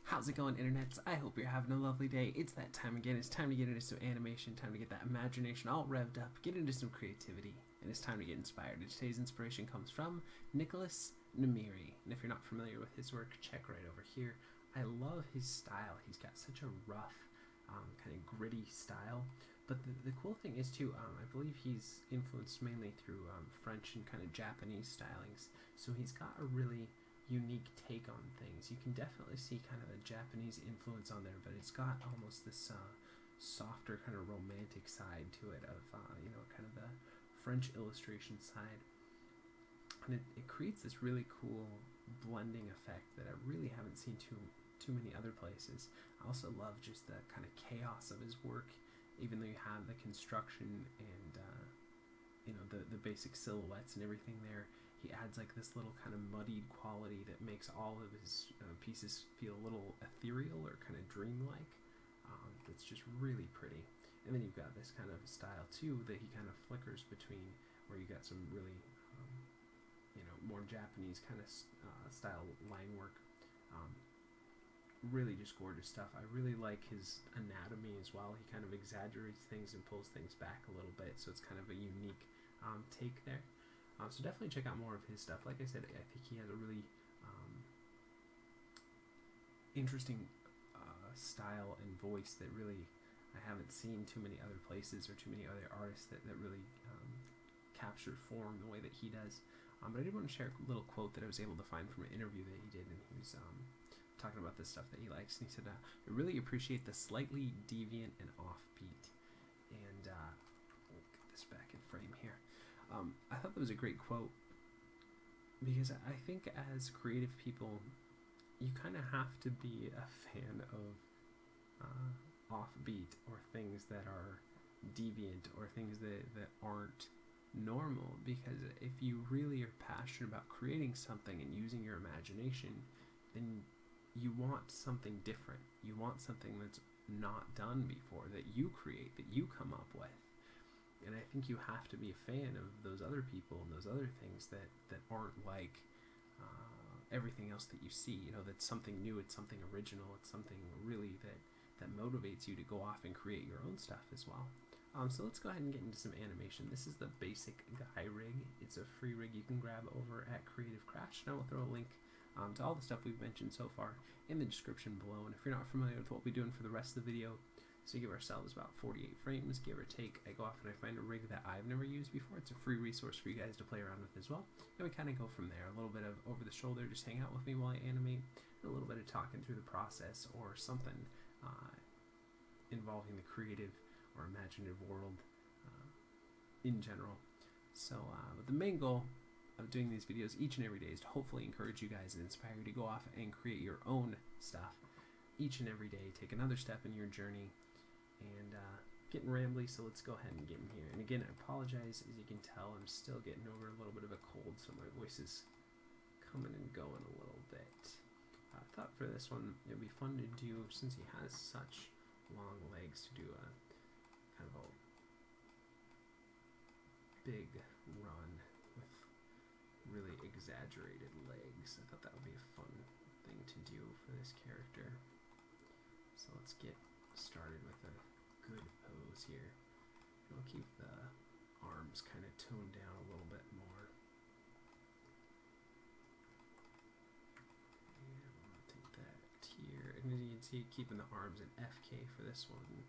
How's it going, internets? I hope you're having a lovely day. It's that time again. It's time to get into some animation, time to get that imagination all revved up, get into some creativity, and it's time to get inspired. And today's inspiration comes from Nicolas Nemiri. And if you're not familiar with his work, check right over here. I love his style. He's got such a rough, kind of gritty style. But the cool thing is, too, I believe he's influenced mainly through French and kind of Japanese stylings. So he's got a really unique take on things. You can definitely see kind of a Japanese influence on there, but it's got almost this softer kind of romantic side to it of, kind of the French illustration side. And it creates this really cool blending effect that I really haven't seen too many other places. I also love just the kind of chaos of his work, even though you have the construction and the basic silhouettes and everything there. He adds like this little kind of muddied quality that makes all of his pieces feel a little ethereal or kind of dreamlike. That's just really pretty. And then you've got this kind of style too that he kind of flickers between, where you got some really more Japanese kind of style line work. Really just gorgeous stuff. I really like his anatomy as well. He kind of exaggerates things and pulls things back a little bit, so it's kind of a unique take there. So definitely check out more of his stuff. Like I said, I think he has a really interesting style and voice that really I haven't seen too many other places or too many other artists that really capture form the way that he does. But I did want to share a little quote that I was able to find from an interview that he did, and he was talking about the stuff that he likes, and he said, I really appreciate the slightly deviant and offbeat. And we'll get this back in frame here. I thought that was a great quote, because I think as creative people, you kind of have to be a fan of offbeat or things that are deviant or things that aren't normal, because if you really are passionate about creating something and using your imagination, then you want something different. You want something that's not done before, that you create, that you come up with. And I think you have to be a fan of those other people and those other things that aren't like everything else that you see. That's something new, it's something original, it's something really that motivates you to go off and create your own stuff as well. So let's go ahead and get into some animation. This is the basic guy rig. It's a free rig you can grab over at Creative Crash, and I will throw a link to all the stuff we've mentioned so far in the description below. And if you're not familiar with what we'll be doing for the rest of the video, so give ourselves about 48 frames, give or take. I go off and I find a rig that I've never used before. It's a free resource for you guys to play around with as well. And we kind of go from there. A little bit of over the shoulder, just hang out with me while I animate, and a little bit of talking through the process or something involving the creative or imaginative world in general. So but the main goal of doing these videos each and every day is to hopefully encourage you guys and inspire you to go off and create your own stuff each and every day. Take another step in your journey. And getting rambly, so let's go ahead and get in here. And again, I apologize, as you can tell, I'm still getting over a little bit of a cold, so my voice is coming and going a little bit. I thought for this one it would be fun to do, since he has such long legs, to do a kind of a big run with really exaggerated legs. I thought that would be a fun thing to do for this character. So let's get started with a good pose here. We'll keep the arms kind of toned down a little bit more. And we'll take that here. And as you can see, keeping the arms in FK for this one. And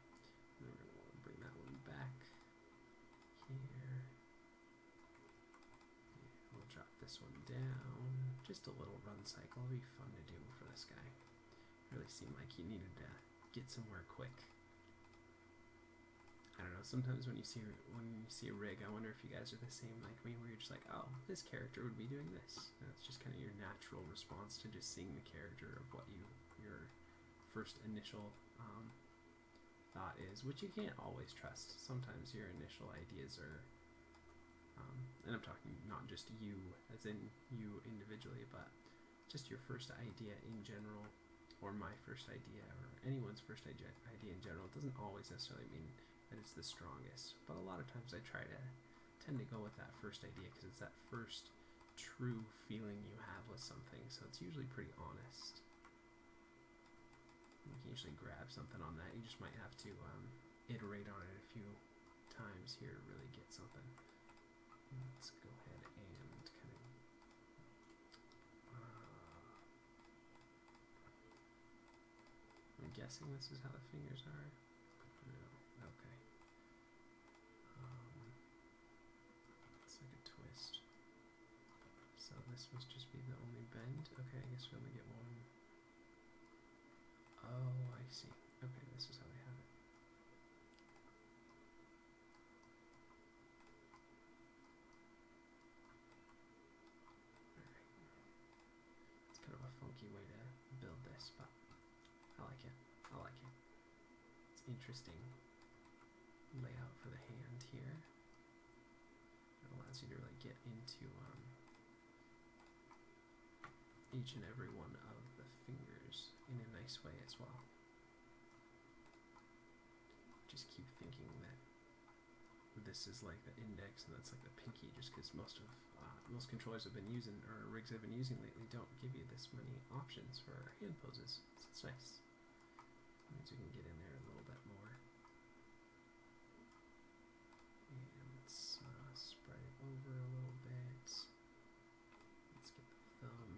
then we're going to want to bring that one back here. And we'll drop this one down. Just a little run cycle. It'll be fun to do for this guy. Really seemed like he needed to get somewhere quick. I don't know, sometimes when you see a rig, I wonder if you guys are the same like me, where you're just like, oh, this character would be doing this. And it's just kind of your natural response to just seeing the character of what your first initial thought is, which you can't always trust. Sometimes your initial ideas are, and I'm talking not just you, as in you individually, but just your first idea in general, or my first idea, or anyone's first idea in general. It doesn't always necessarily mean that it's the strongest, but a lot of times I tend to go with that first idea, because it's that first true feeling you have with something, so it's usually pretty honest. eventually grab something on that. You just might have to iterate on it a few times here to really get something. Let's go ahead and kind of I'm guessing this is how the fingers are. No, okay. It's like a twist. So this must just be the only bend. Okay, I guess we only get one. Oh, I see. Okay, this is how they have it. Alright. It's kind of a funky way to build this, but I like it. I like it. It's interesting layout for the hand here. It allows you to really get into each and every one of the fingers in a nice way as well. Just keep thinking that this is like the index and that's like the pinky, just because most controllers have been using, or rigs have been using lately, don't give you this many options for hand poses. So it's nice. It means we can get in there a little bit more. And let's spread it over a little bit. Let's get the thumb.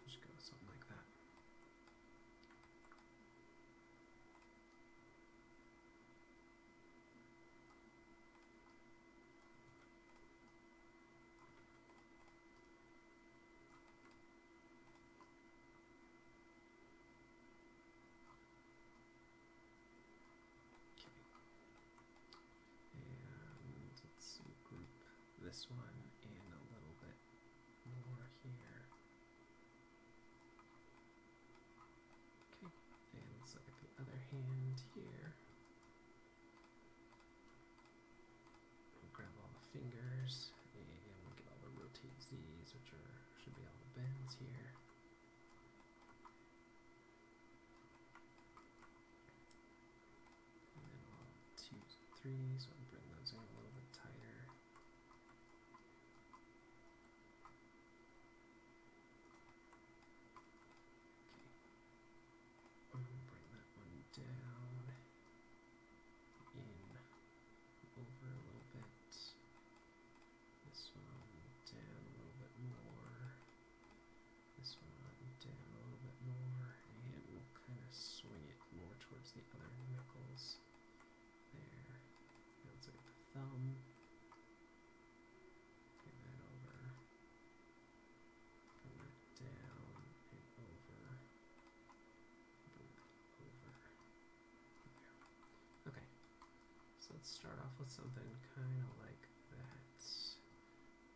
Just go something like that. Okay. And let's see, group this one and a little bit more here. Okay, and let's look at the other hand here. We'll grab all the fingers and we'll get all the rotate Z's, which should be all the bends here. And then all 2s and 3s, so I'll bring those in a little bit tighter. Okay. Bring that one down, in, over a little bit. This one down a little bit more. This one down a little bit more, and we'll kind of swing it more towards the other knuckles. There. Now let's look at the thumb. Bring that over. Bring that down and over. Bring that over. There. Okay. So let's start off with something kind of like that.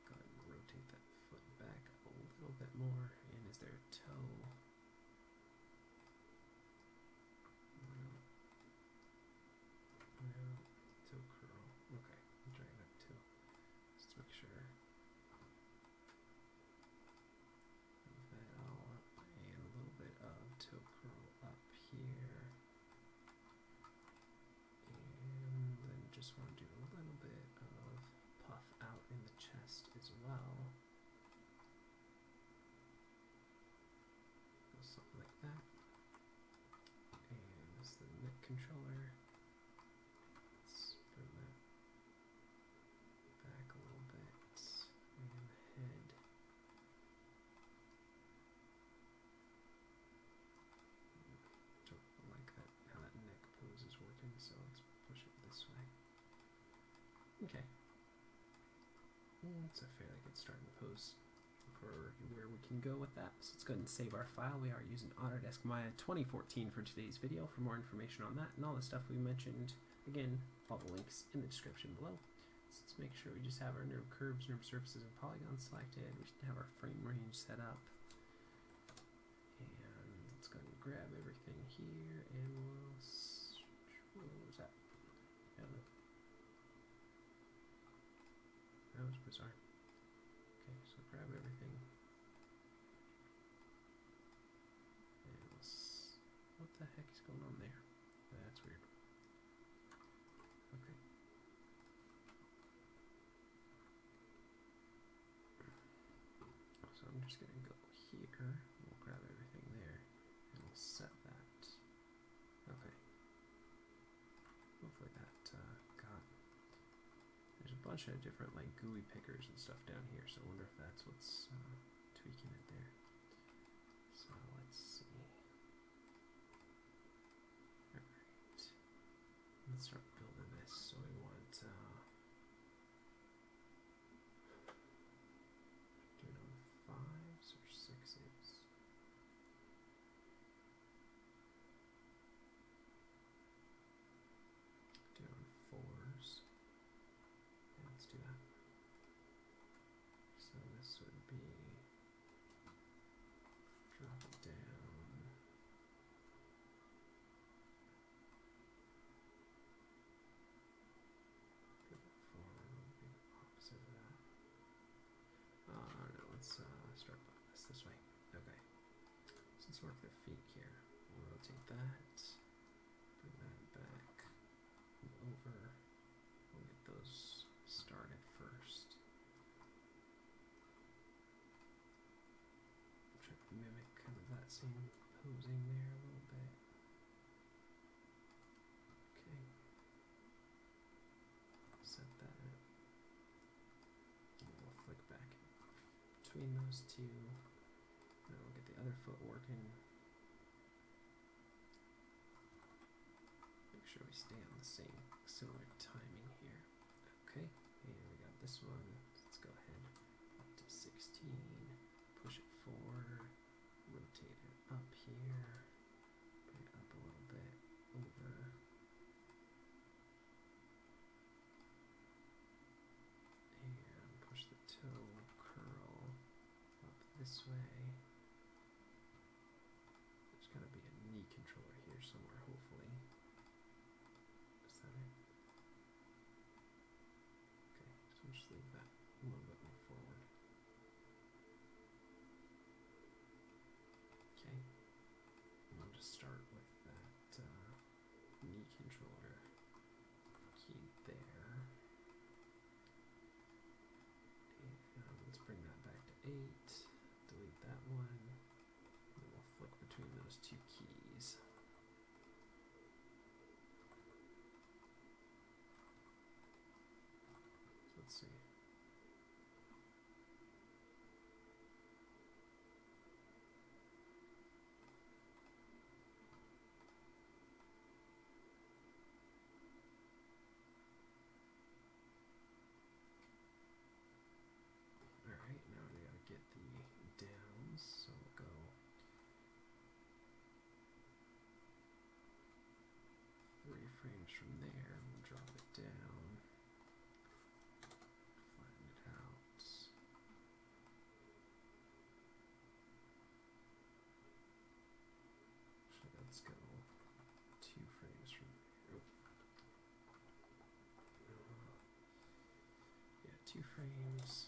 Go ahead and rotate that foot back a little bit more. And is there a toe? No. Toe curl. Okay. Drag that too. Just make sure. Move that all up. And a little bit of toe curl up here. And then just want to do a little bit of puff out in the chest as well. Go something like that. And this is the neck controller. Let's bring that back a little bit. And head. Don't like that, how that neck pose is working, so let's push it this way. Okay. It's a fairly good starting pose for for where we can go with that. So let's go ahead and save our file. We are using Autodesk Maya 2014 for today's video. For more information on that and all the stuff we mentioned, again, all the links in the description below. So let's make sure we just have our NURB curves, NURB surfaces, and polygons selected. We should have our frame range set up. And let's go ahead and grab everything here, and we'll... what was that? That was bizarre. Okay, so grab everything. And what the heck is going on there? That's weird. Okay. So I'm just going to go here. We'll grab everything there. And we'll set that. Okay. Hopefully that got... There's a bunch of different like GUI pickers and stuff down here, so I wonder if that's what's tweaking it there. So let's see. Alright. Let's start building this. So we want do it on 5s or 6s. Do it on 4s. Let's do that. So this would be drop it down. Put it forward would be the opposite of that. No, let's start this way. Okay. So let's work the feet here. We'll rotate that. Bring that back and over. We'll get those started first. Try to mimic kind of that same posing there a little bit. Okay. Set that up. And we'll flick back between those two. Then we'll get the other foot working. Make sure we stay on the same similar timing here. Okay, and we got this one. Let's go ahead up to 16, push it forward, rotate it up here, bring it up a little bit, over, and push the toe curl up this way. There's got to be a knee controller here somewhere, hopefully. Is that it? Okay, so we'll just leave that a little bit more forward. Okay, and I'll just start with that knee controller key there. And let's bring that back to 8, delete that one, and we'll flick between those two keys. Let's see. Alright, now we gotta get the downs, so we'll go 3 frames from there, we'll drop it down. Flatten it out. Actually, let's go 2 frames from there. Yeah, 2 frames.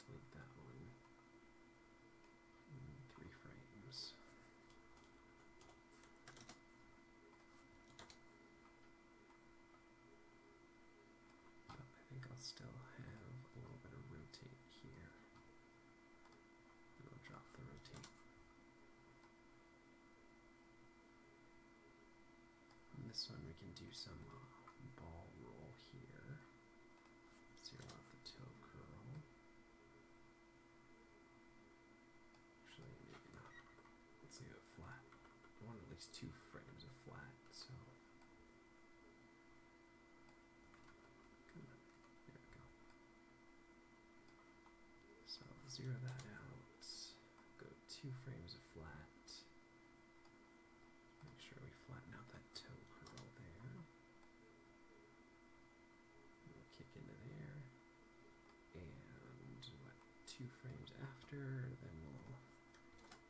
Delete that one. And 3 frames. But I think I'll still have a little bit of rotate here. And I'll drop the rotate. And this one we can do some ball roll here. Zero out the toe curl. Actually, maybe not. Let's leave it flat. I want at least 2 frames of flat, so. Come on. There we go. zero that out. Go 2 frames of flat. Make sure we flatten out that toe curl there. We'll kick into there. And what, 2 frames after, then we'll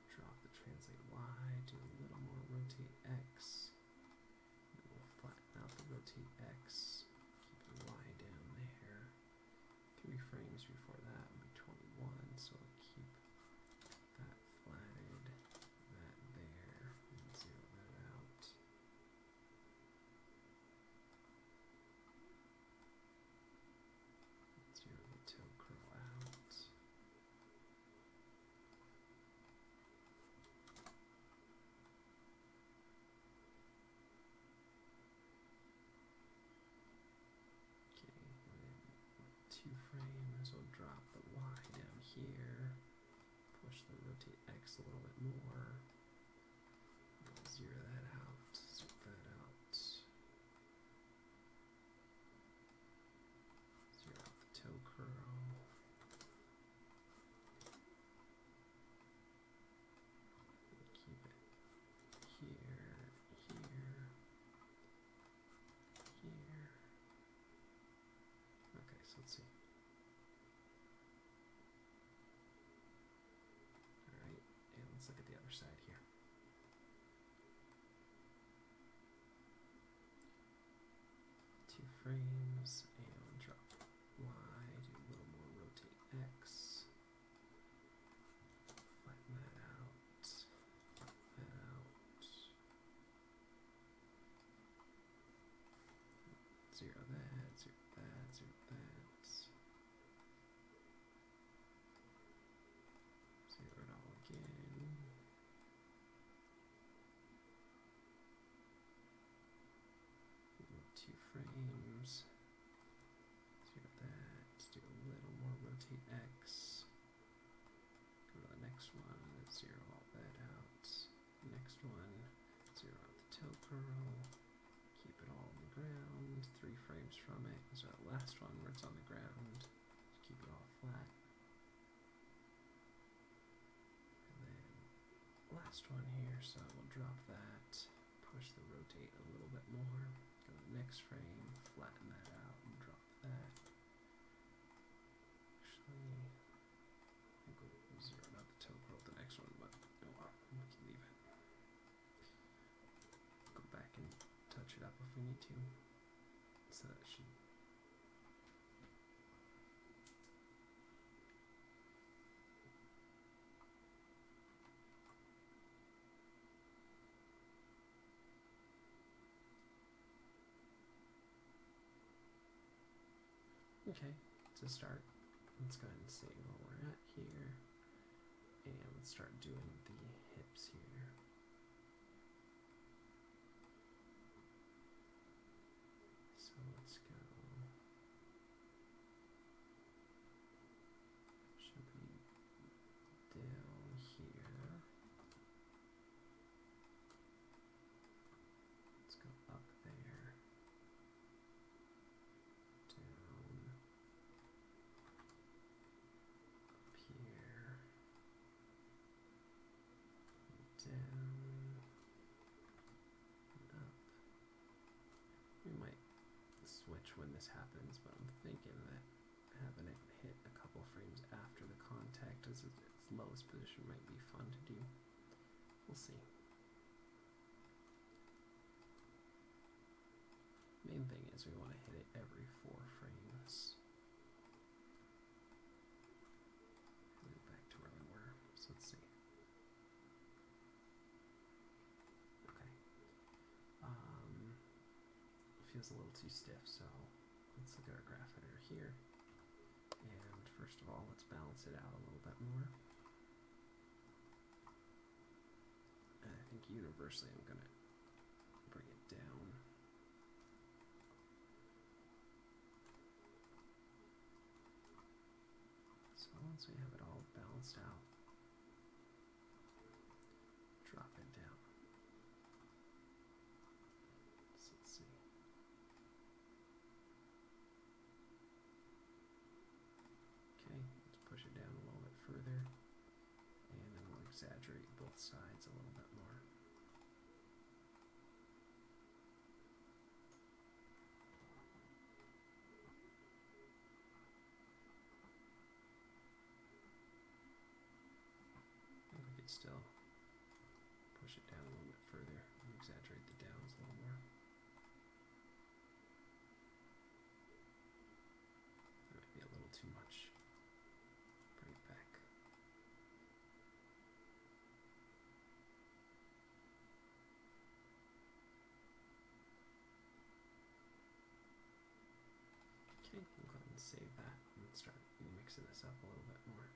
drop the translate Y, do a little more rotate X. And we'll flatten out the rotate X, keep the Y down there. 3 frames before that would be 21, so we'll keep that flatted, that there, and zero that out. Zero the toe curl out. Okay, and then 2 frames, we'll drop the Y down here, push the rotate X a little bit more, we'll zero that out, zip that out, zero out the toe curl, we'll keep it here, here, here. Okay, so let's see. Alright, and let's look at the other side here. Two frames, and drop Y, do a little more rotate X. Flatten that out, flatten that out. Zero that, zero that, zero that. Zero it all again. Move 2 frames. Zero that, do a little more rotate X. Go to the next one, zero all that out. Next one, zero out the toe curl. Keep it all on the ground. 3 frames from it. So that last one where it's on the ground. Keep it all flat. And then last one here, so we'll drop that. Push the rotate a little bit more. Go to the next frame, flatten that out, and drop that. Actually, I think we'll zero out the toe curl the next one, but oh well, we can leave it. Go back and touch it up if we need to. So that should. Okay, to start, let's go ahead and save where we're at here, and let's start doing the hips here. So let's go, should be down here. Let's go up there, down, up here, down, and up. We might switch when this happens, but I'm thinking that having it hit a couple frames after the contact as its lowest position might be fun to do. We'll see. Main thing is we want to hit it every 4 frames. And then back to where we were. So let's see. Okay. Feels a little too stiff, so let's look at our graph editor here. And first of all, let's balance it out a little bit more. And I think universally I'm going to bring it down. So once we have it all balanced out, drop it down. So let's see. Okay, let's push it down a little bit further. still push it down a little bit further and exaggerate the downs a little more. That might be a little too much. Bring it back. Okay, we'll go ahead and save that and start mixing this up a little bit more.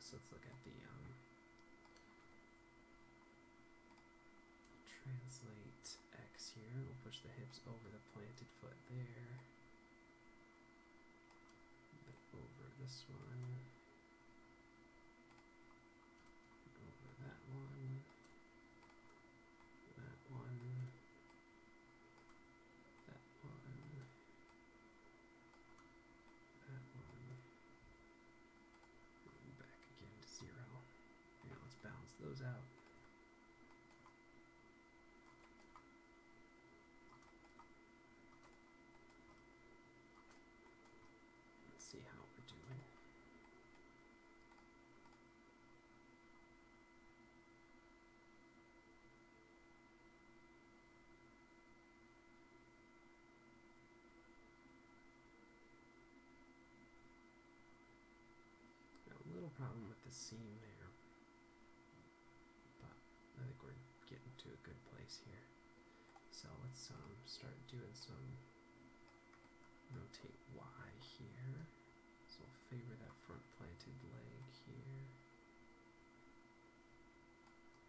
So let's look at the translate X here. We'll push the hips over the planted foot there. Then over this one. Over that one. That one. That one. That one. And back again to 0. Now let's balance those out. Let's see how we're doing. Problem with the seam there, but I think we're getting to a good place here. So let's start doing some rotate Y here. So we'll favor that front planted leg here,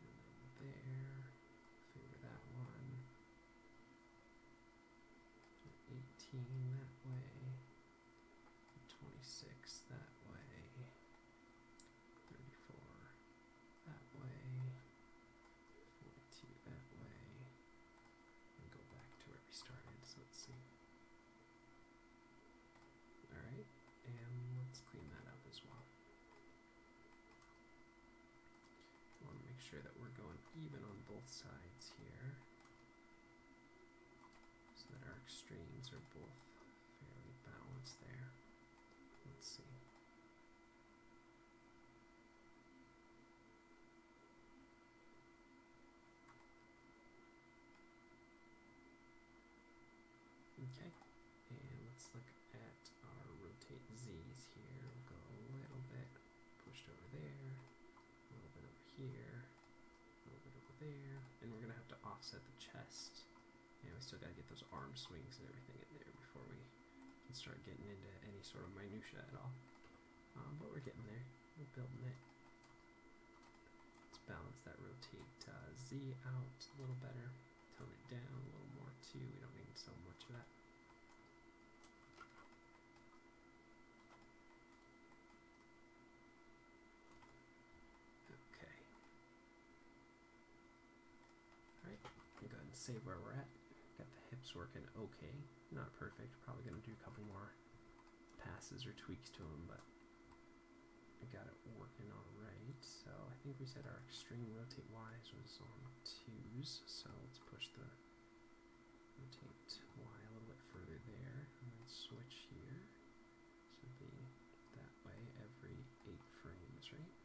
and then there, favor that one, 18 that way, 26 that way, that way, 42 that way, and go back to where we started. So let's see. Alright, and let's clean that up as well. I want to make sure that we're going even on both sides here, so that our extremes are both fairly balanced there. Let's see. Okay, and let's look at our rotate Z's here. We'll go a little bit pushed over there, a little bit over here, a little bit over there, and we're going to have to offset the chest. And we still got to get those arm swings and everything in there before we can start getting into any sort of minutia at all. But we're getting there. We're building it. Let's balance that rotate Z out a little better. Tone it down a little more too. We don't need so much of that. Okay. Alright, go ahead and save where we're at. Got the hips working okay. Not perfect. Probably going to do a couple more passes or tweaks to them, but I got it working alright. So I think we said our extreme rotate Y's was on 2s, so let's push the rotate Y a little bit further there, and then switch here. So it'll be that way every 8 frames, right?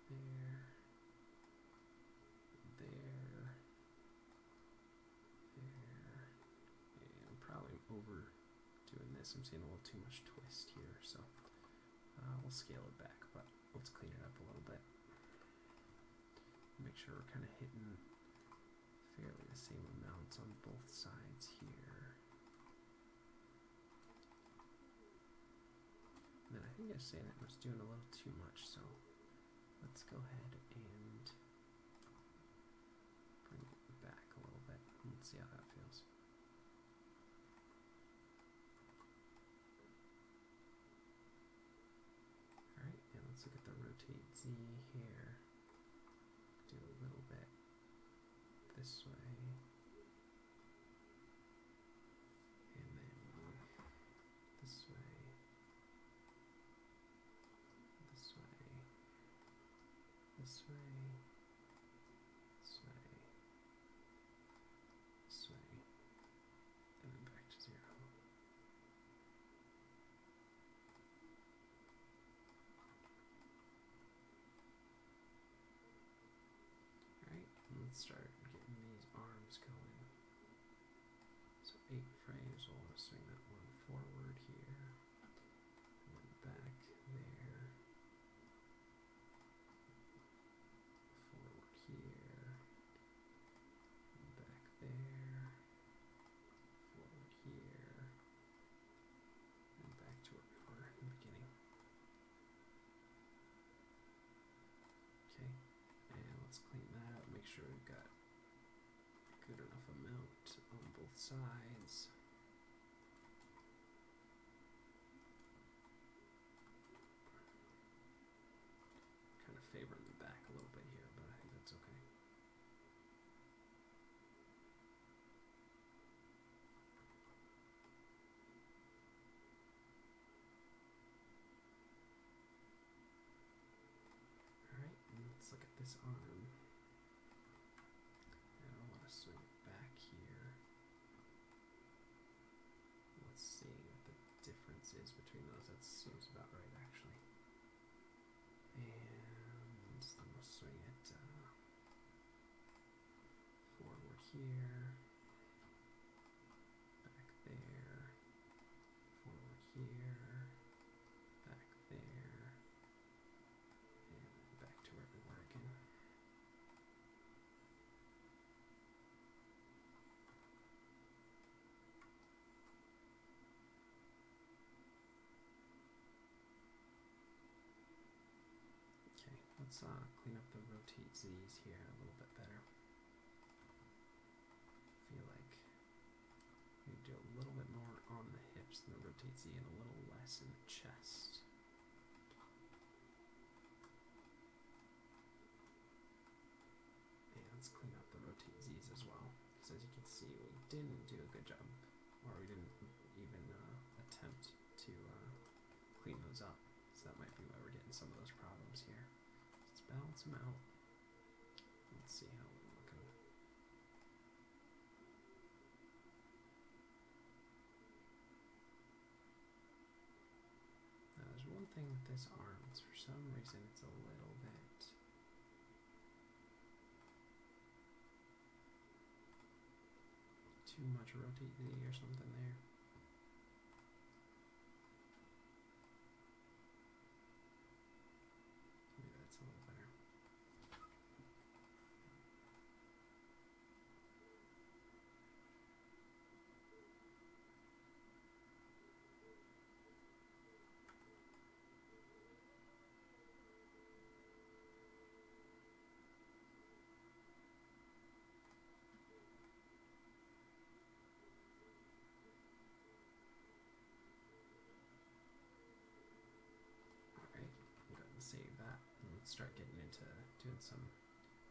There, there, there, and I'm probably overdoing this. I'm seeing a little too much twist here, so we'll scale it back, but let's clean it up a little bit. Make sure we're kind of hitting fairly the same amounts on both sides here. And then I think I was saying that I was doing a little too much, so let's go ahead and bring it back a little bit. Let's see how that feels. Alright, and let's look at the rotate Z here. Do a little bit this way, and then this way, this way, this way, this way, this way, and then back to 0. let's start getting these arms going. So 8 frames, we'll want to swing that one forward here, and then back there, forward here, and back there, forward here, and back to where we were in the beginning. Okay, and let's clean that up, make sure we've got a good enough amount on both sides. Kind of favoring the back a little bit here, but I think that's okay. Alright, let's look at this arm. And I want to swing it back here. Let's see what the difference is between those. That seems about right, actually. And then we'll swing it forward here, back there, forward here, back there, and back to where we were again. Okay, let's clean up the rotate Z's here a little bit better. Feel like we do a little bit more on the hips than the rotate Z and a little less in the chest. And let's clean up the rotate Z's as well, because as you can see, we didn't do a good job, or we didn't even attempt to clean those up. So that might be why we're getting some of those problems here. Let's balance them out. Let's see how we're looking. Now there's one thing with this arm, it's for some reason it's a little bit too much rotate Z or something there. Maybe that's a little better. Alright, go ahead and save that. And let's start getting into doing some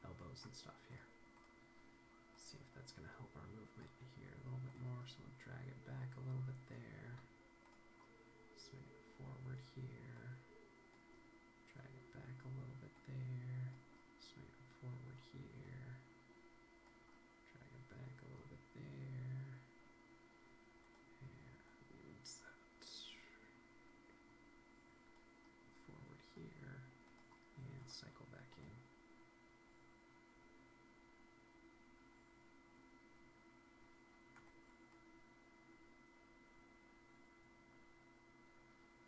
elbows and stuff here. See if that's going to help our movement here a little bit more. So we'll drag it back a little bit there. Swing it forward here. Drag it back a little bit there. Swing it forward here. Drag it back a little bit there. And that forward here. And cycle back in.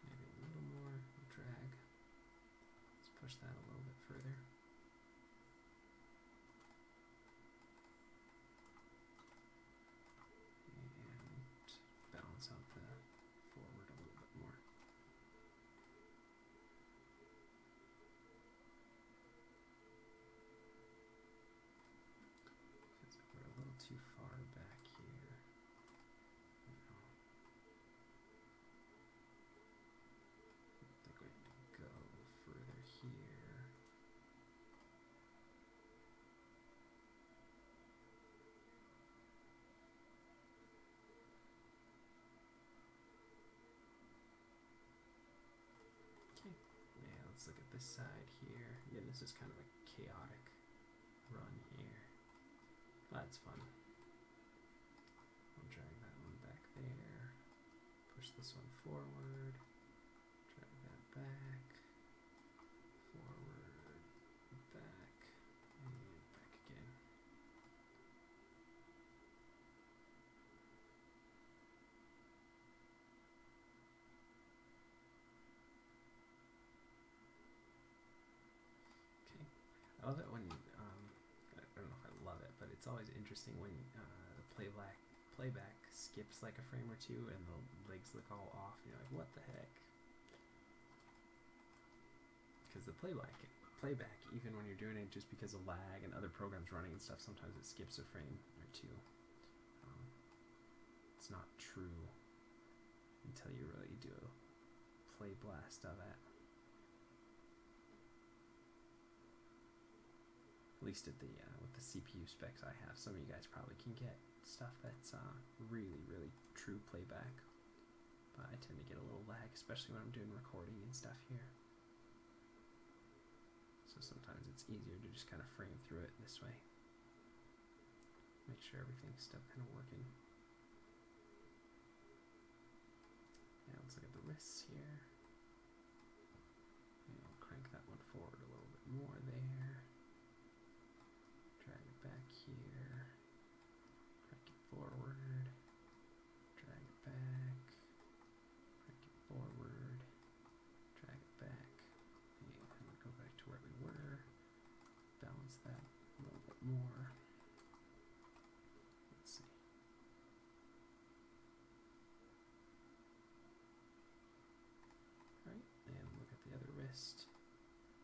Maybe a little more drag. Let's push that a little bit further. And balance out the forward a little bit more. Feels like we're a little too far back here. I think we need to go further here. Okay, yeah, let's look at this side here. Again, this is kind of a chaotic run here. That's fun. I'll drag that one back there. Push this one forward. Drag that back. Forward. Back. And back again. it's always interesting when the playback skips like a frame or two and the legs look all off and you're like, what the heck? Because the playback, even when you're doing it just because of lag and other programs running and stuff, sometimes it skips a frame or two. It's not true until you really do a play blast of it. At least at the with the CPU specs I have, some of you guys probably can get stuff that's really, really true playback. But I tend to get a little lag, especially when I'm doing recording and stuff here. So sometimes it's easier to just kind of frame through it this way. Make sure everything's still kind of working. Yeah, let's look at the wrists here. And I'll crank that one forward a little bit more there. Drag it back here. Crank it forward. Drag it back. Crank it forward. Drag it back. And we'll go back to where we were. Balance that a little bit more. Let's see. Right, and look at the other wrist.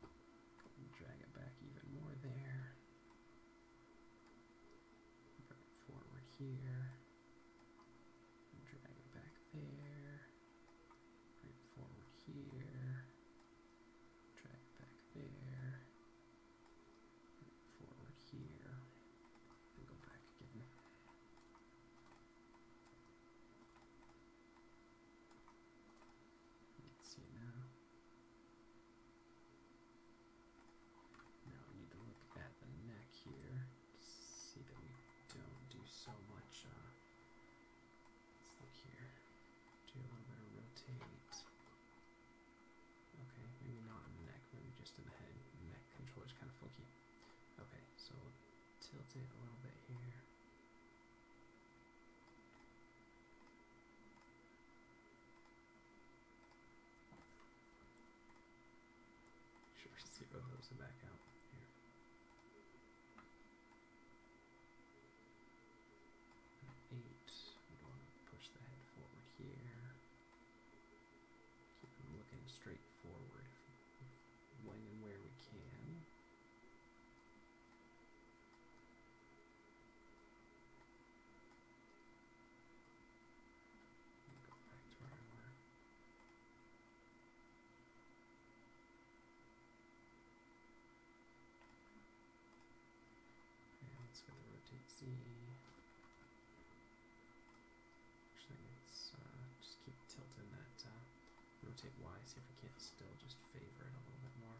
And drag it back even more there. Bring it forward here. And drag it back there. Bring it forward here. Drag it back there. Bring it forward here. And go back again. Let's see now. Now we need to look at the neck here to see that we don't do so much. Let's look here. Do a little bit of rotate. Okay, maybe not in the neck, maybe just in the head. The neck controller's kind of funky. Okay, so we'll tilt it a little bit here. Sure, zero those back out here. And 8, we want to push the head forward here. Keep them looking straight forward when and where we can. And go back to where we were. And let's go to rotate Z. Actually, let's just keep tilting that rotate Y, see if we can't still just favor it a little bit more.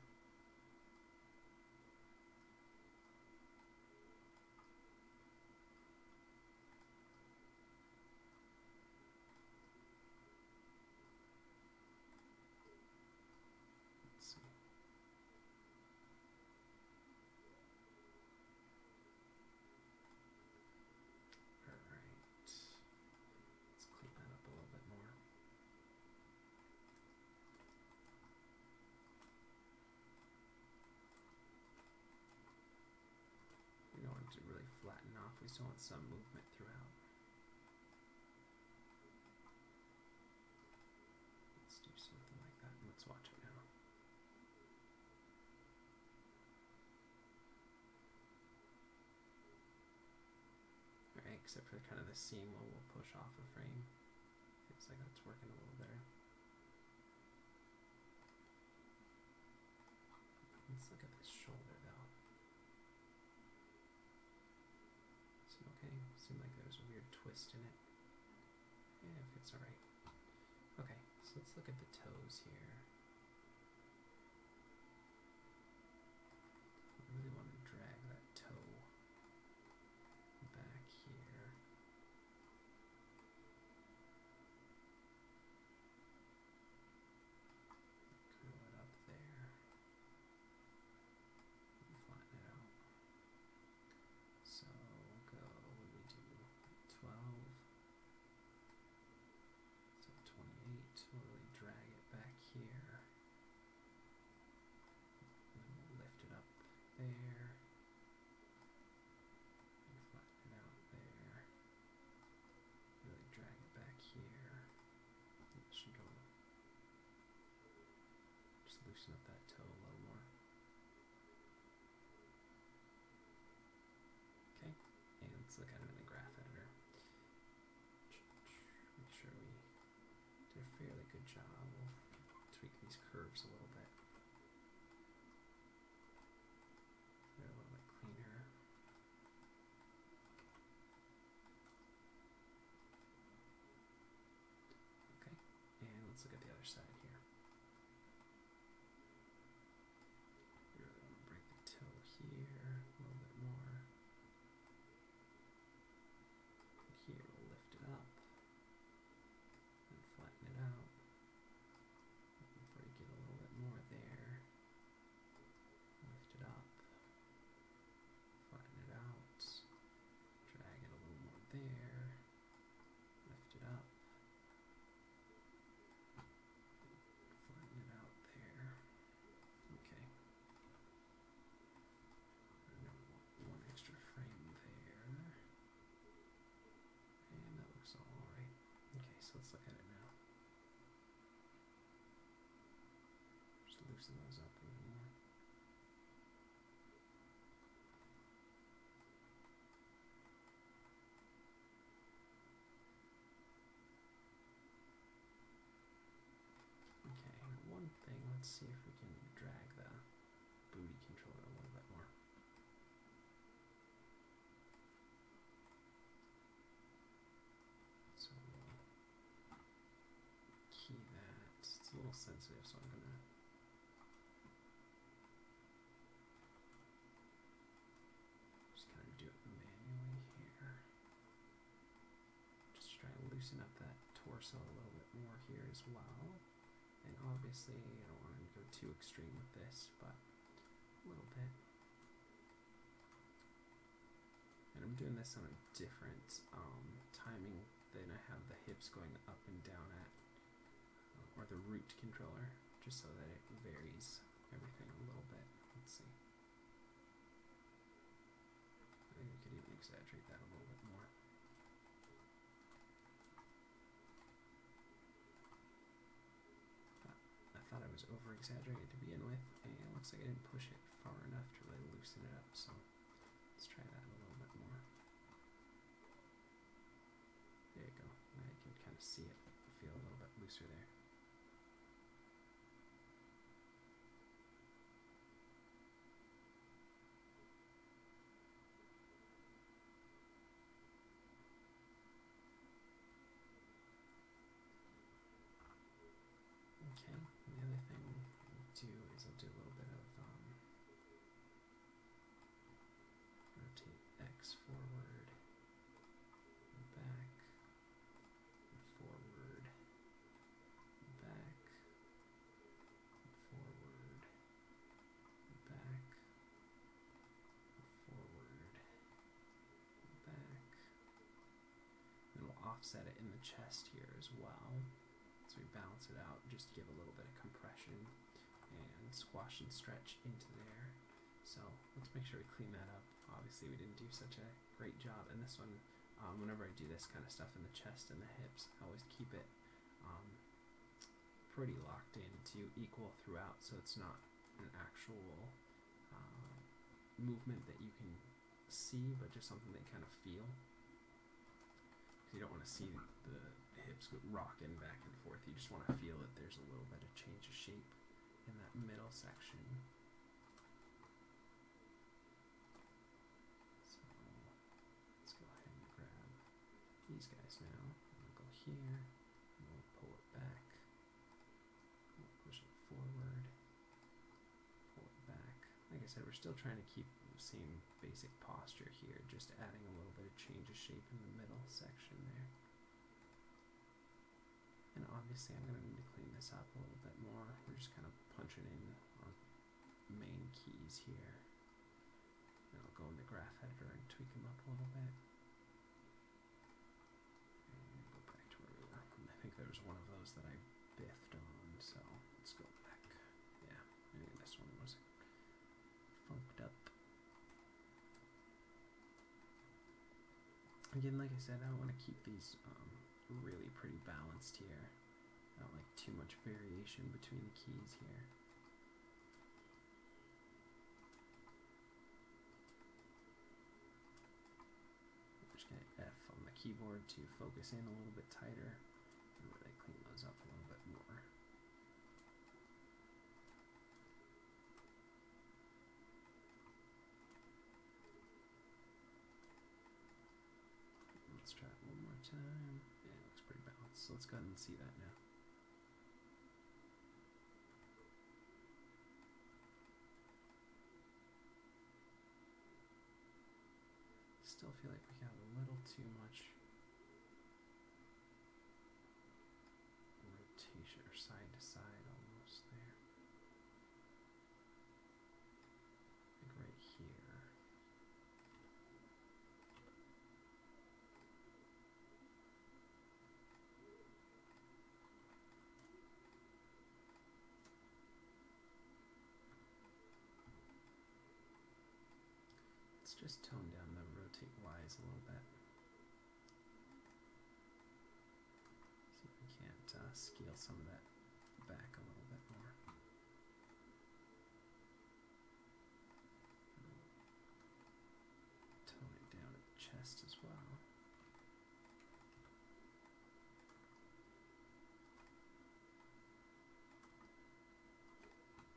Let's see. Alright. Let's clean that up a little bit more. We don't want it to really flatten off, we still want some movement throughout. Let's do something like that, and let's watch it now. Alright, except for kind of the seam where we'll push off a frame. Feels like that's working a little better. Let's look at this shoulder though. Is it okay? Seemed like there was a weird twist in it. Yeah, if it's alright. Okay, so let's look at the toes here. I really want to drag that toe back here. Curl it up there. And flatten it out. So we'll go, what do we do? 12. So 28. We'll really drag it back here. loosen up that toe a little more. Okay, and let's look at it in the graph editor. Make sure we did a fairly good job. We'll tweak these curves a little bit. They're a little bit cleaner. Okay, and let's look at the other side here. We really want to break the toe here a little bit more. And here we'll lift it up and flatten it out. Break it a little bit more there. Lift it up. Flatten it out. Drag it a little more there. Lift it up. Flatten it out there. Okay. And then we want one extra frame there. And that looks alright. Okay, so let's look at it now. Just loosen those up a little more. Okay, one thing, let's see if we can drag the booty controller a little bit more. So we'll key that. It's a little sensitive, so I'm gonna just kind of do it manually here. Just try to loosen up that torso a little bit more here as well. And obviously, I don't want to go too extreme with this, but a little bit. And I'm doing this on a different timing than I have the hips going up and down at, or the root controller, just so that it varies everything a little bit. Let's see. I think we could even exaggerate that a little bit more. I thought I was over-exaggerated to begin with, and it looks like I didn't push it far enough to really loosen it up, so let's try that a little bit more. There you go. Now you can kind of see it feel a little bit looser there. Okay, and the other thing I'll do is I'll do a little bit of rotate X forward and back and forward and back and forward and back and forward and back. Then we'll offset it in the chest here as well. So we balance it out just to give a little bit of compression and squash and stretch into there. So let's make sure we clean that up. Obviously we didn't do such a great job in this one. Whenever I do this kind of stuff in the chest and the hips, I always keep it pretty locked in to equal throughout, so it's not an actual movement that you can see, but just something that you kind of feel. You don't want to see the hips rocking back and forth. You just want to feel that there's a little bit of change of shape in that middle section. So let's go ahead and grab these guys now. We'll go here, and we'll pull it back. We'll push it forward, pull it back. Like I said, we're still trying to keep the same basic posture here, just adding a little bit of change of shape in the middle section there. And obviously I'm going to need to clean this up a little bit more. We're just kind of punching in our main keys here. And I'll go in the graph editor and tweak them up a little bit. And go back to where we were. I think there was one of those that I biffed on, so let's go back. Yeah, maybe this one was funked up. Again, like I said, I want to keep these really pretty balanced here. I don't like too much variation between the keys here. hit F on the keyboard to focus in a little bit tighter and really clean those up a little bit more. Let's try it one more time. Yeah, it looks pretty balanced. So let's go ahead and see that now. Still feel like we got a little too much rotation or side to side almost there. Like right here. Let's just tone down the rotate Y's a little bit. See if we can't scale some of that back a little bit more. Tone it down at the chest as well.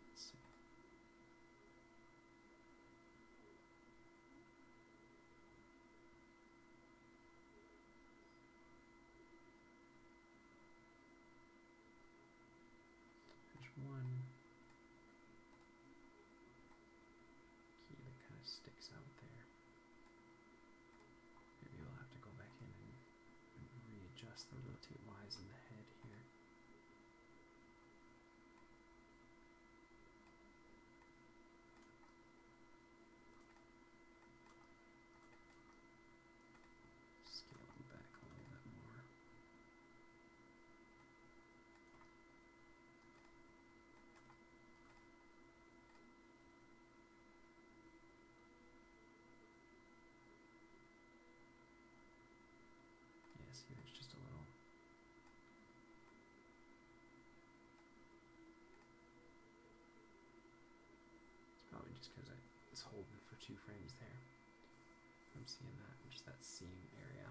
Let's see. One key that kind of sticks out there. Maybe we'll have to go back in and readjust the rotate Y's in the head here. Scale them back a little bit more. See, there's just a little. It's probably just because it's holding for 2 frames there. I'm seeing that, just that seam area.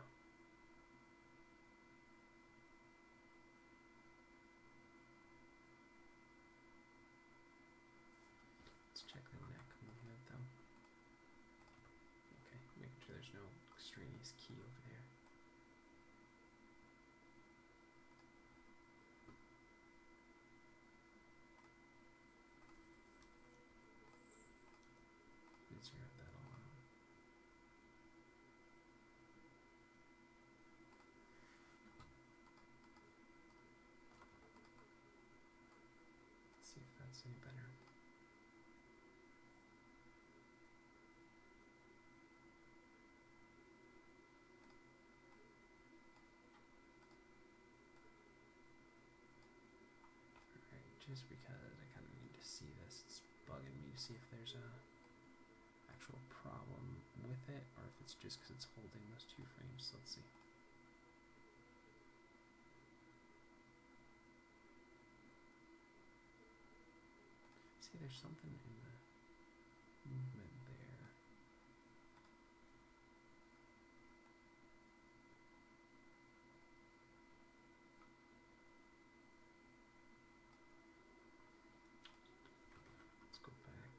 Let's check the neck movement though. Okay, making sure there's no extraneous key over there. Zero that all out. Let's see if that's any better. Alright, just because I kind of need to see this, it's bugging me to see if there's a actual problem with it or if it's just because it's holding those 2 frames. So let's see. See, there's something in the movement there. Let's go back.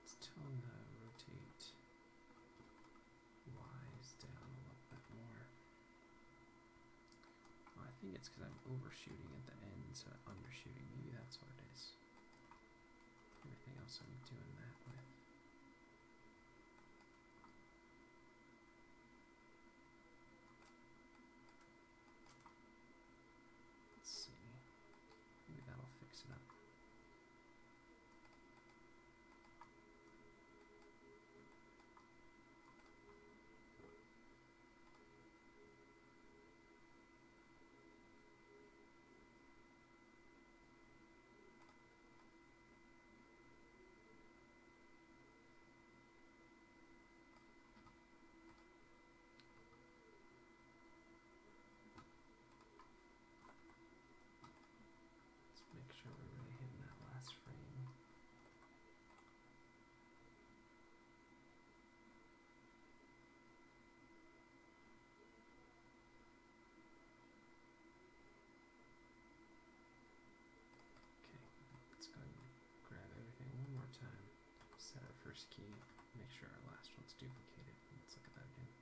Let's tone the rotate Y's down a little bit more. Oh, I think it's because I'm overshooting at the end instead of undershooting. Maybe that's what it is. Everything else I'm doing that with. Let's see. Maybe that'll fix it up. sure our last one's duplicated. Let's look at that again.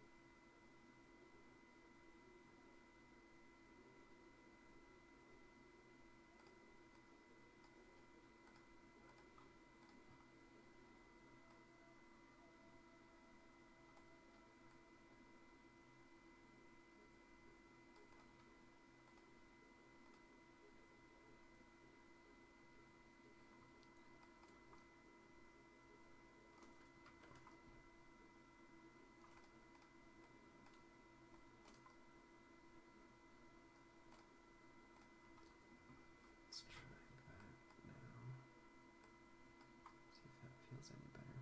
Let's try that now. See if that feels any better.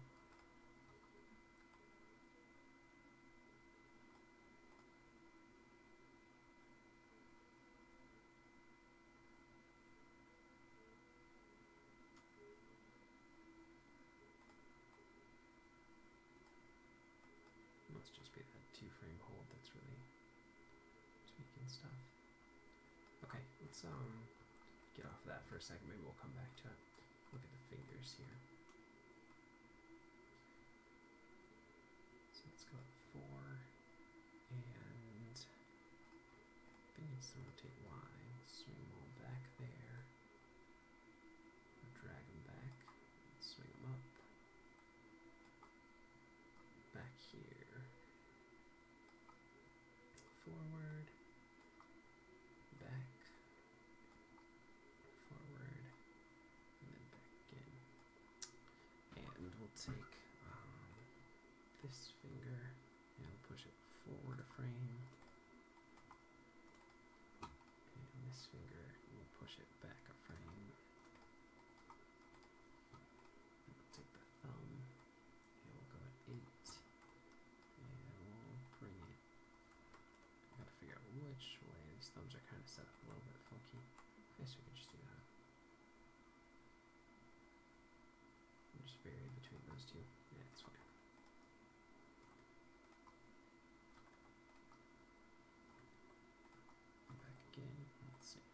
Must just be that 2-frame hold that's really tweaking stuff. Okay, let's get off of that for a second. Maybe we'll come back to it. Look at the fingers here. So let's go at 4, and I think it's to rotate Y. Swing them all back there. Drag them back. Swing them up. Back here. Forward. Back. Forward. And then back again. And we'll take this finger and we'll push it forward a frame. And this finger, we'll push it back a frame. And we'll take the thumb and we'll go at 8. And we'll bring it. I gotta figure out which way. These thumbs are kind of set up a little bit funky. I guess we could just do that. And just vary between those two. Yeah, it's fine. Back again. Let's see.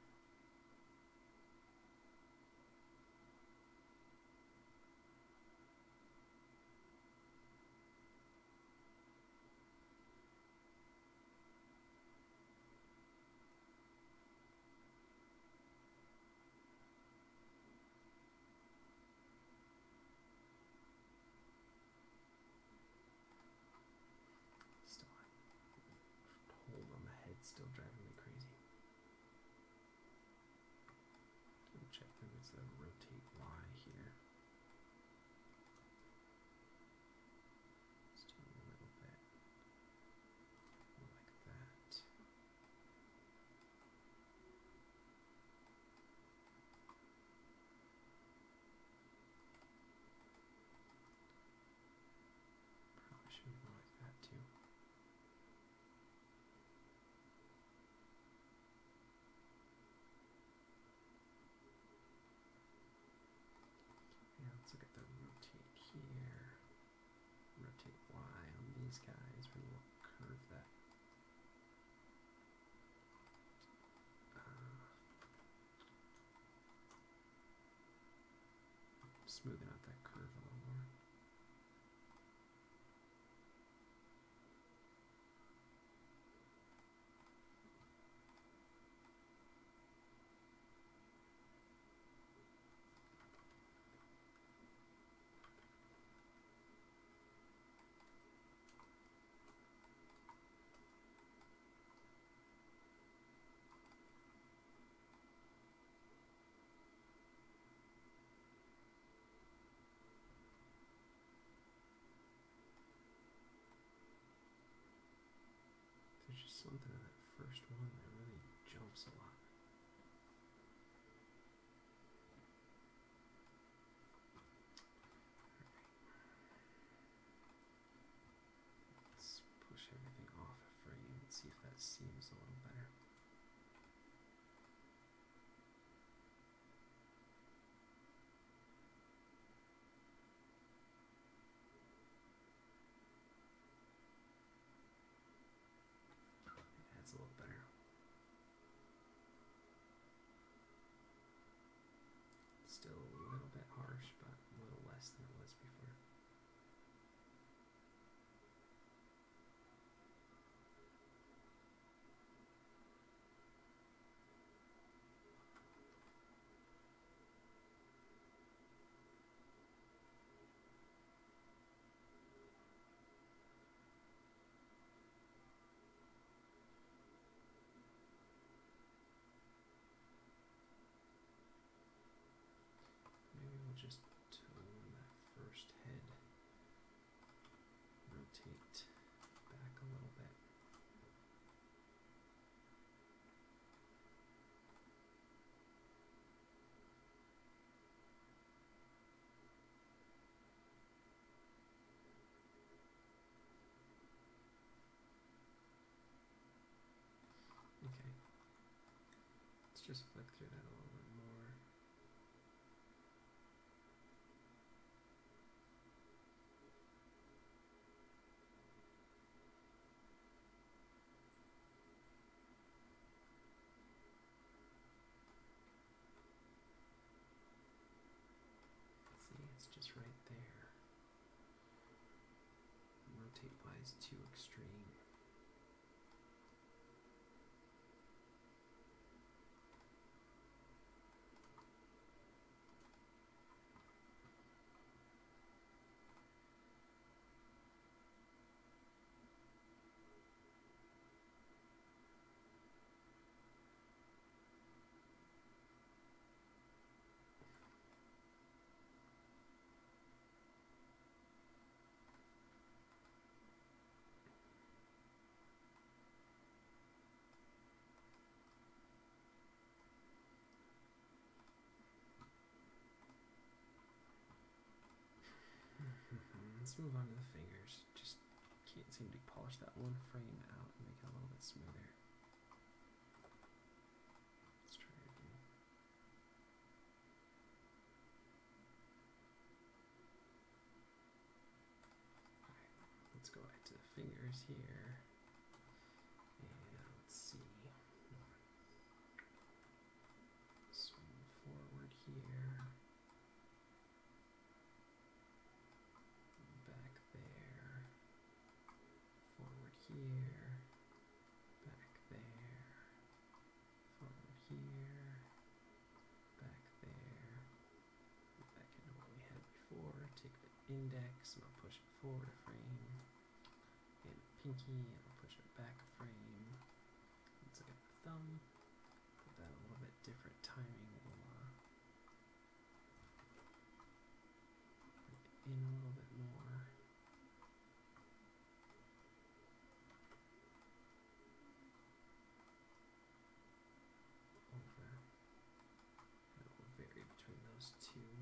Still, hold on the head still driving me crazy. Let me check. Maybe it's the rotate Y here. Just do a little bit more like that. Probably should be more like that too. Yeah, let's look at the rotate here. Rotate Y on these guys. We're going to curve that. Smoothing out that curve a little more. There's just something in that first one that really jumps a lot. Let's push everything off a frame and see if that seems a little better. It adds a little better. just flick through that a little bit more. See, it's just right there. Rotate by is too extreme. Let's move on to the fingers. Just can't seem to polish that one frame out and make it a little bit smoother. Let's try it again. Alright, let's go back to the fingers here. And let's see. Swing forward here. Back there, forward here, back there, forward here, back there, back into what we had before. Take the index and I'll push it forward a frame, and pinky and I'll push it back a frame. Let's look at the thumb, put that a little bit different timing. We'll bring it in a little bit more. Over. And it will vary between those two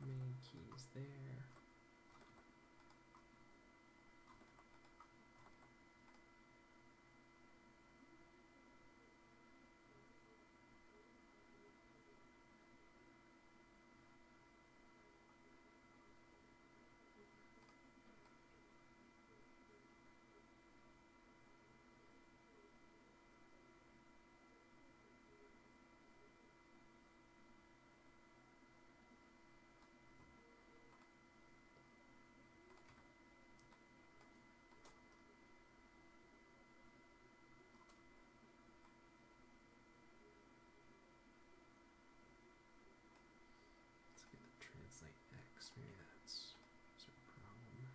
main keys there. Translate X, maybe that's a problem.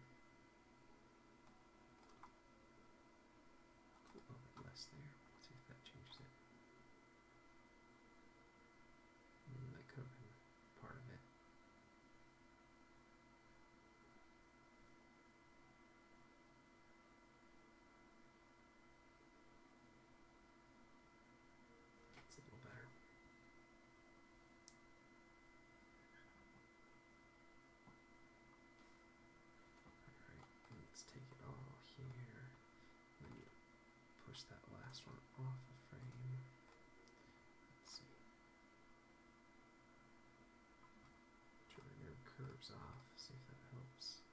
Cool, a little bit less there. Let's see if that changes it. That could have been part of it. It's a little better. Let's take it all here, and then you push that last one off a frame. Let's see. Try to remove curves off, see if that helps.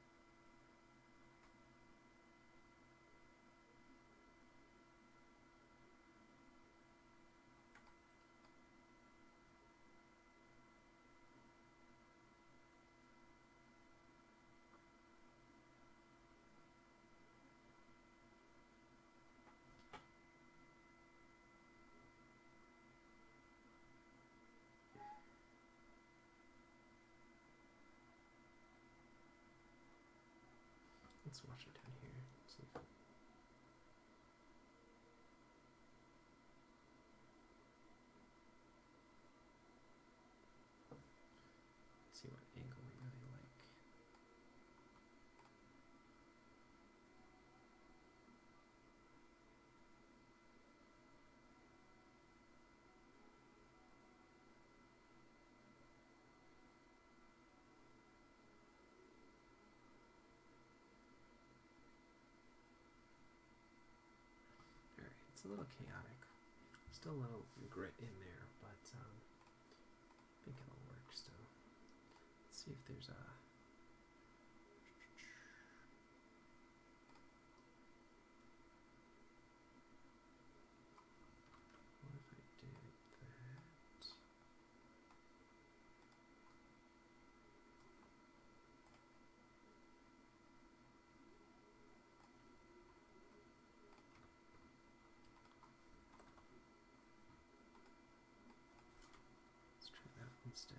Let's watch it down here. See if see what angle we really like. It's a little chaotic. Let's Still a little grit in there, but I think it'll work still. Let's see if there's a... What if I did that? Let's try that instead.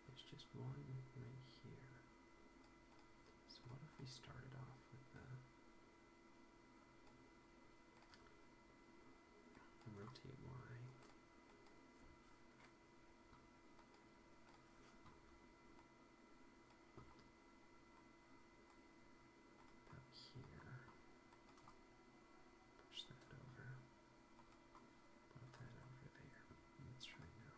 There's just one right here. So what if we started off with the rotate Y? Up here. Push that over. Put that over there. Let's try now.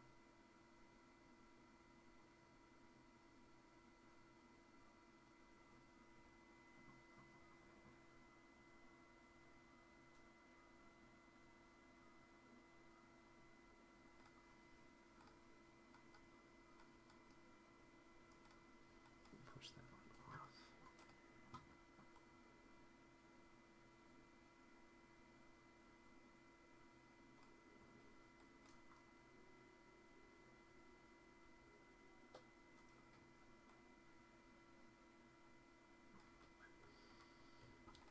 Push that one off.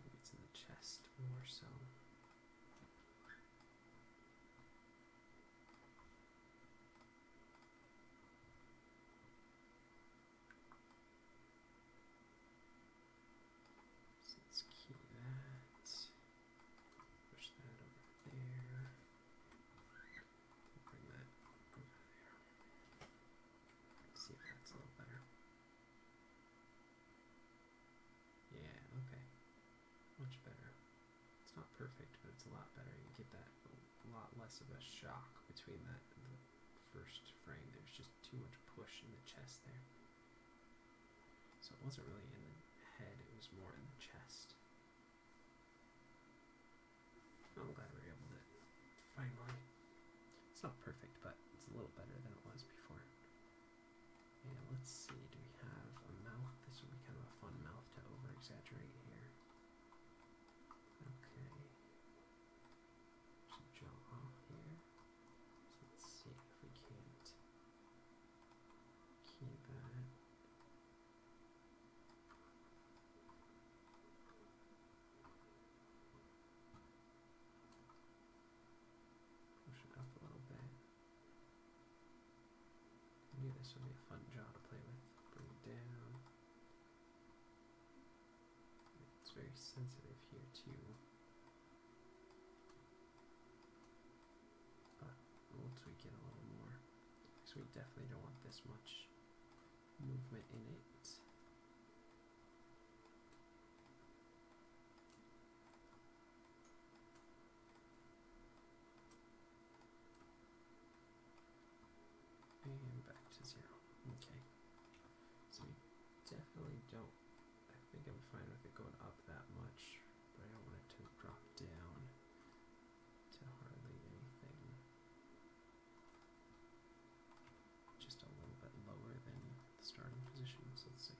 Maybe it's in the chest more so. So let's key that. Push that over there. Bring that over there. See if that's a little better. Yeah, okay. Much better. It's not perfect, but it's a lot better. You get that a lot less of a shock between that and the first frame. There's just too much push in the chest there. So it wasn't really in the head, it was more in the chest. I'm glad we were able to finally. It's not perfect, but it's a little better than it was before. And let's see, do we have a mouth? This would be kind of a fun mouth to over exaggerate here. Okay. There's a jaw here. So let's see if we can't key that. Push it up a little bit. I knew this would be a fun jaw to play with. Bring it down. It's very sensitive here too. But we'll tweak it a little more. Because we definitely don't want this much movement in it. And back to 0. Okay. So we definitely don't, I think I'm fine with it going up that much, but I don't want it to drop down to hardly anything. Just a little bit lower than the starting position, so let's see.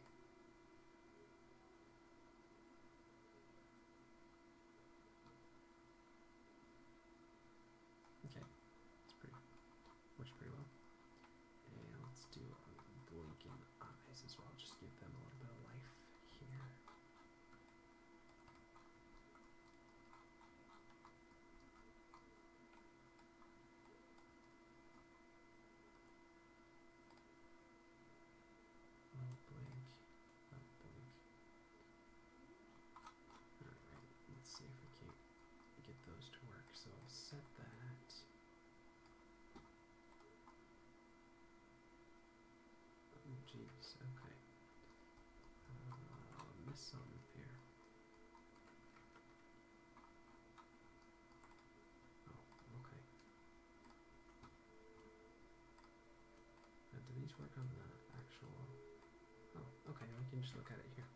Okay, it's works pretty well. And let's do blinking eyes as well, just give them a little bit of life here. Little blink. cheeks. Okay. Missed something there. Oh, okay. Now, do these work on the actual... Oh, okay, I can just look at it here.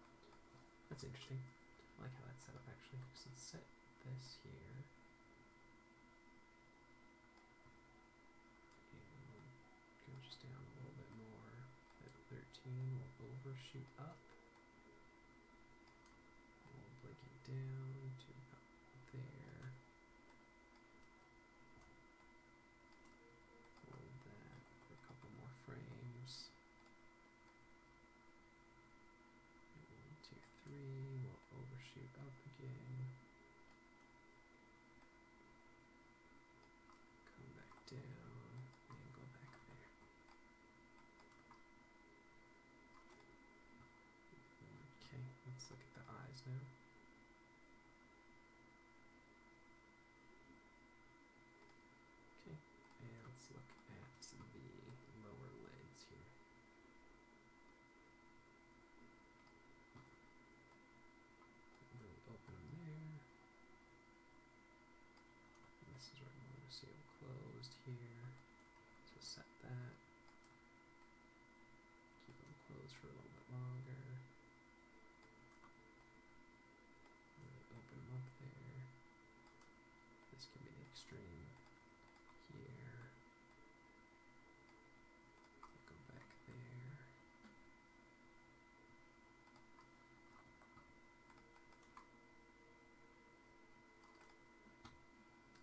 That's interesting. I like how that's set up, actually. So let's set this here. And go just down a little bit more. At 13, we'll overshoot up. We'll blink it down to about there. Hold that for a couple more frames. 1, 2, 3. We'll overshoot up again. Come back down and go back there. Okay, let's look at the eyes now. Okay, and let's look at the lower lids here. Really open them there. And this is where we want to see them closed here. So set that. Keep them closed for a little bit longer. Really open them up there. This can be the extreme here. Go back there.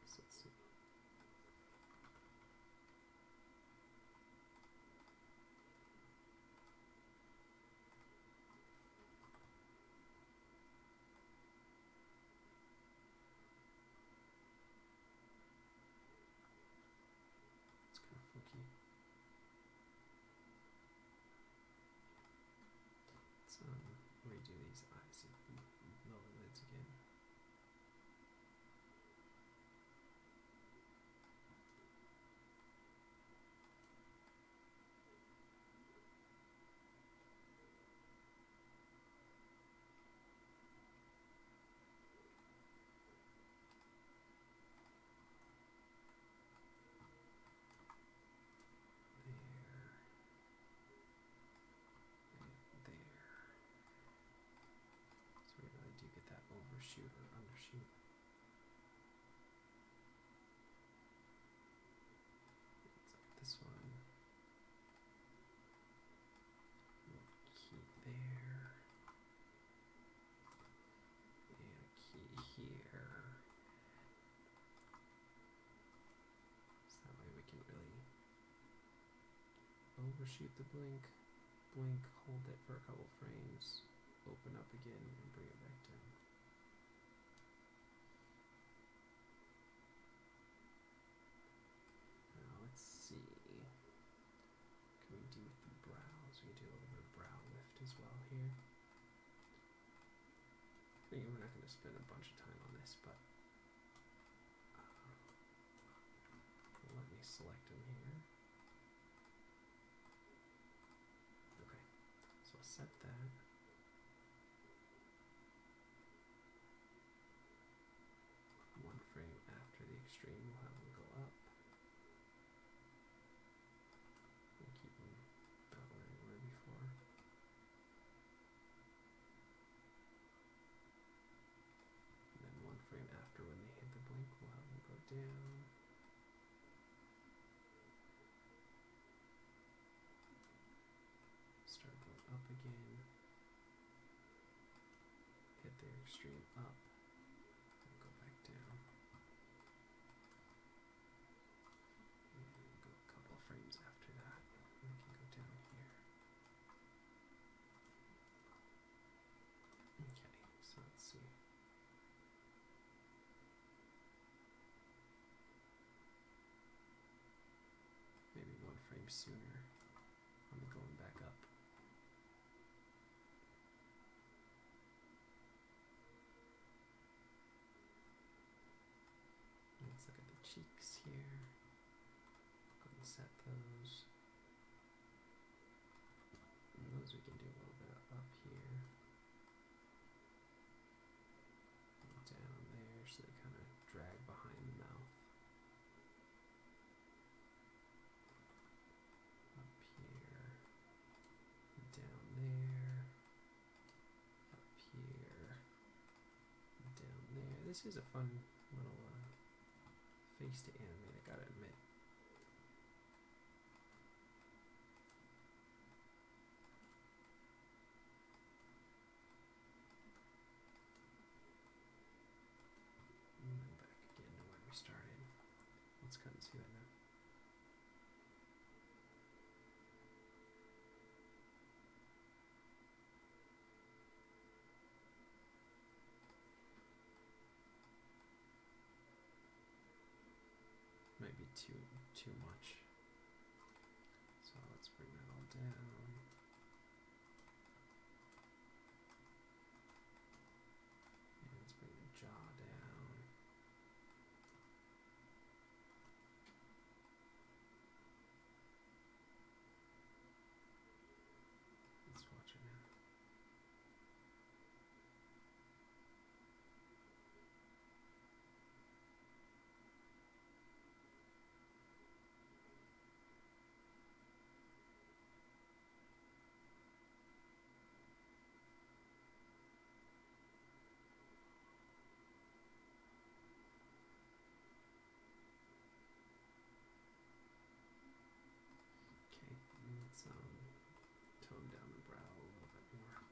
So let's see. It's kind of funky. Let's redo these eyes and lower lids again. So we really do get that overshoot or undershoot. This one. We'll keep there. And a key here. So that way we can really overshoot the blink, hold it for a couple frames, open up again, and bring it back down. Now let's see. What can we do with the brows? We can do a little bit of brow lift as well here. Again, we're not going to spend a bunch of time on this, but let me select them here. Okay, so I'll set that. One frame after the extreme, we'll have them go up. And keep them about where they were before. And then one frame after when they hit the blink, we'll have them go down. Start going up again. Hit their extreme up. And go back down. And go a couple of frames after that. We can go down here. Okay, so let's see. Maybe one frame sooner. I'm going back up. Let's look at the cheeks here. Go and set those. this is a fun little face to animate, I gotta admit. Back again to where we started. Let's cut and see that now. Might be too much. So let's bring that all down. And let's bring the jaw down. Let's watch it now. Okay, let's tone down the brow a little bit more.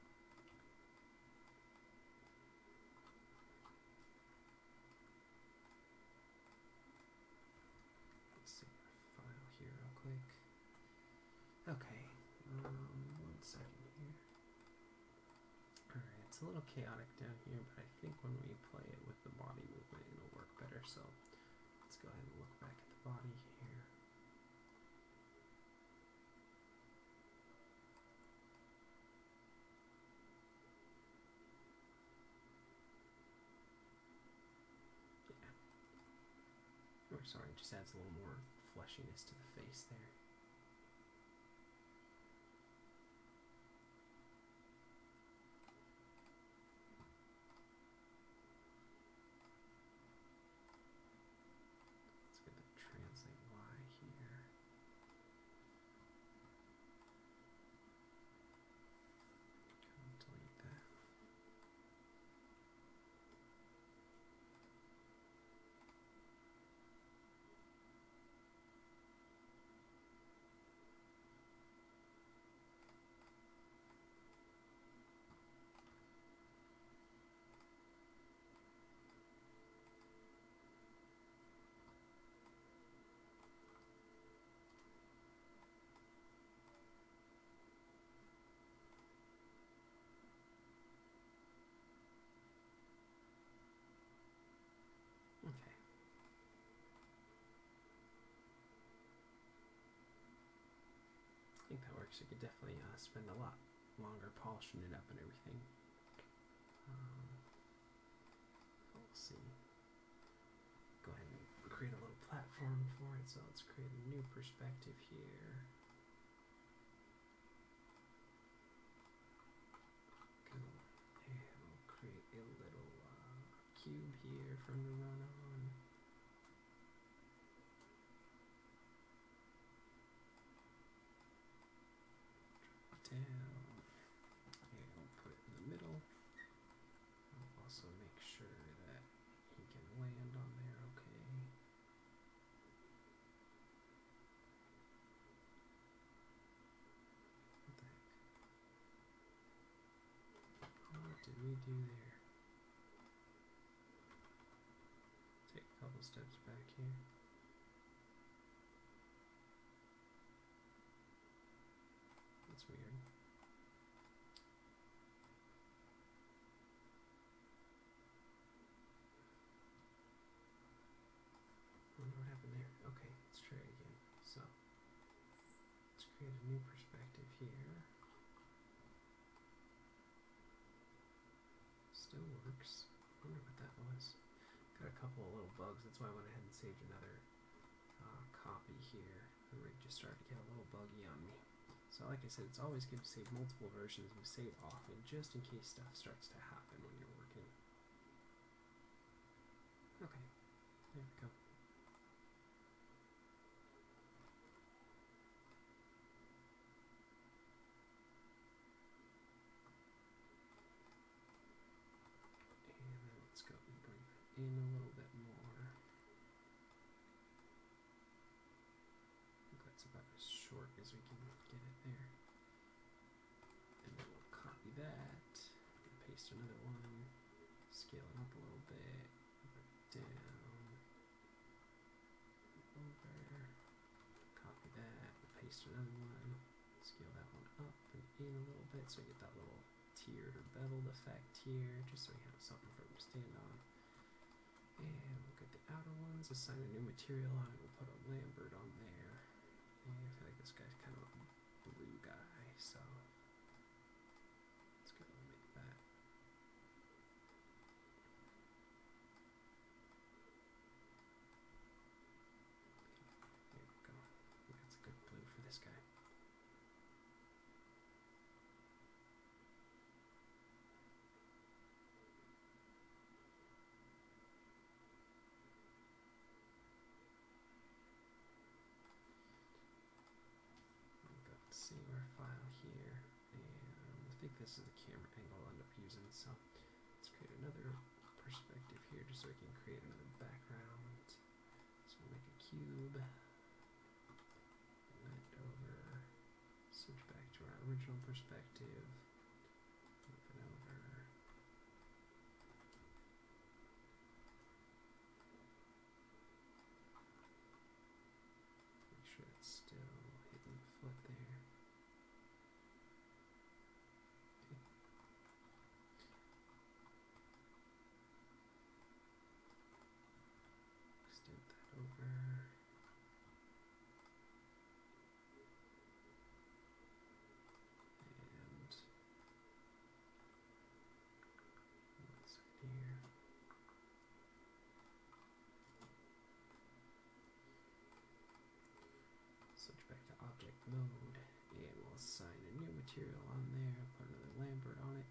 Let's see our file here real quick. Okay, 1 second here. Alright, it's a little chaotic down here, but I think when we play it with the body movement, it'll work better. So let's go ahead and look back at the body here. Or sorry, it just adds a little more fleshiness to the face there. Let's get the translate Y here. Delete that. Okay. I think that works. You could definitely spend a lot longer polishing it up and everything. We'll see. Go ahead and create a little platform for it. So let's create a new perspective here. Cool. And we'll create a little cube here from the run on. Down, and we'll put it in the middle. I'll also make sure that he can land on there okay. What the heck? What did we do there? Take a couple steps back here. That's weird. Wonder what happened there. Okay, let's try it again. So, let's create a new perspective here. Still works. Wonder what that was. Got a couple of little bugs. That's why I went ahead and saved another copy here. The rig just started to get a little buggy on me. So like I said, it's always good to save multiple versions and save often, just in case stuff starts to happen when you're working. Okay, there we go. And then let's go and bring that paste another one, scale it up a little bit, down, over, copy that, paste another one, scale that one up and in a little bit so you get that little tiered or beveled effect here, just so you have something for them to stand on. And we'll get the outer ones, assign a new material on it, we'll put a Lambert on there. And I feel like this guy's kind of a blue guy, so let's go and make that. There we go. I think that's a good blue for this guy. Save our file here, and I think this is the camera angle I'll end up using, so let's create another perspective here just so we can create another background. So we'll make a cube, land over, switch back to our original perspective, move it over. Make sure it's still hitting the foot there. Extend that over. And what's here? Switch back to object mode, and we'll assign a new material on there, put another Lambert on it.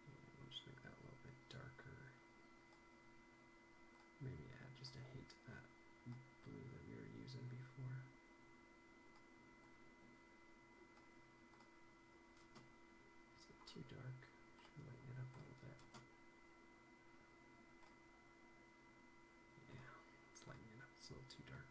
And we'll just make that a little bit darker. Maybe add just a hint to that blue that we were using before. Is it too dark? Should lighten it up a little bit. Yeah, let's lighten it up. It's a little too dark.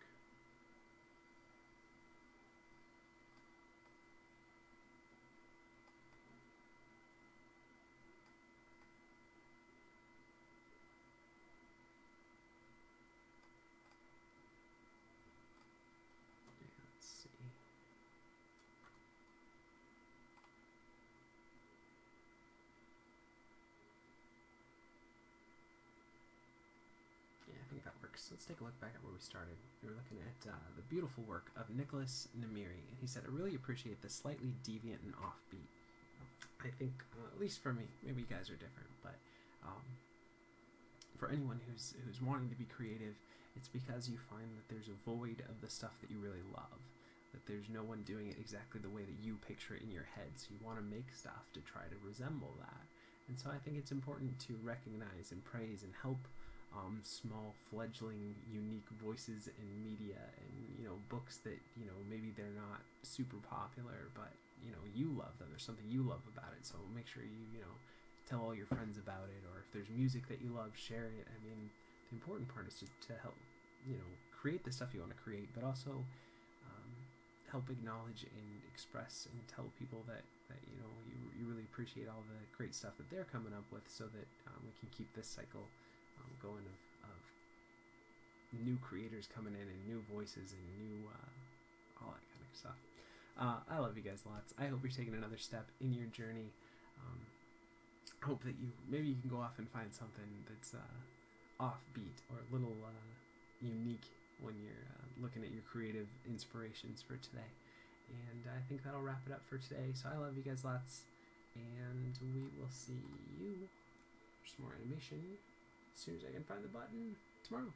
Let's see. Yeah, I think that works. Let's take a look back at where we started. We were looking at the beautiful work of Nicolas Nemiri, and he said, I really appreciate the slightly deviant and offbeat. I think, at least for me, maybe you guys are different, but for anyone who's wanting to be creative, it's because you find that there's a void of the stuff that you really love, that there's no one doing it exactly the way that you picture it in your head, so you want to make stuff to try to resemble that. And so I think it's important to recognize and praise and help small fledgling unique voices in media, and books that maybe they're not super popular, but you love them. There's something you love about it, so make sure you tell all your friends about it, or if there's music that you love, share it. I mean, the important part is to help create the stuff you want to create, but also help acknowledge and express and tell people that you really appreciate all the great stuff that they're coming up with, so that we can keep this cycle going of new creators coming in, and new voices, and new all that kind of stuff. I love you guys lots. I hope you're taking another step in your journey. I hope that maybe you can go off and find something that's offbeat or a little unique when you're looking at your creative inspirations for today. And I think that'll wrap it up for today. So I love you guys lots, and we will see you for some more animation as soon as I can find the button tomorrow.